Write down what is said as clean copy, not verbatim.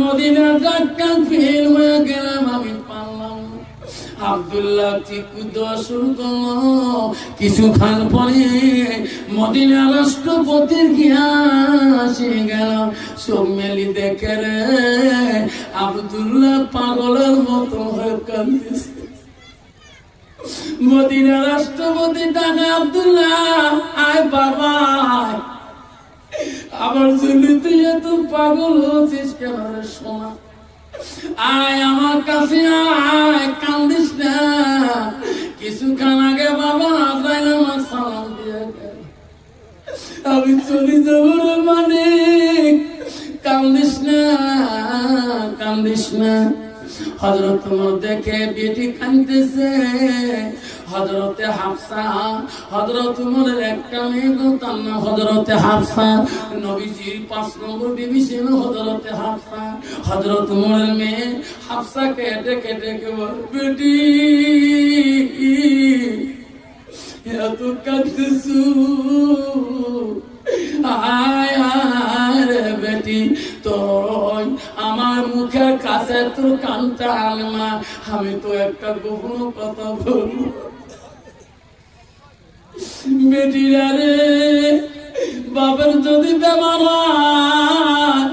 মদিনার doctor fail হয়ে গেলাম, আমি পারলাম। আব্দুল্লাহ চিকু দোয়া শুরু করলো। কিছুক্ষণ পরে মদিনার রাষ্ট্রপতির জ্ঞান আসে গেল। সব মেলি দেখে রে আব্দুল্লাহ পাগলের মতো হয়ে কাঁদতেছে। মদিনার রাষ্ট্রপতি ডাকে, আব্দুল্লাহ আয় বাবা, আমার জন্য তুই এত পাগল হচ্ছিস কেন রে সোনা? আয় আমার কাছে আয়, কান্দিস না। কিছুক্ষণ আগে বাবা আজাইল আমার সালাম দিয়ে গেল, আমি চলে যাবো রে মানিক, কান্দিস না, কান্দিস না। হযরত ওমর দেখে বেটি কাঁদতেছে। হযরতে হাফসা, হযরত ওমরের একটা মেয়ে, তার নাম হযরতে হাফসা। নবীজির 5 নম্বর বিবি ছিল হযরতে হাফসা। হযরত ওমরের মেয়ে হাফসাকে ডেকে ডেকে বলে, বেটি এত কাঁদতেছো, আয় আয় রে বেটি, তোর আমার মুখের কাছে তোর কানটা আনমা, আমি তো একটা গোপন কথা বলবো। বেটিরা রে, বাপের যদি বেমার হয়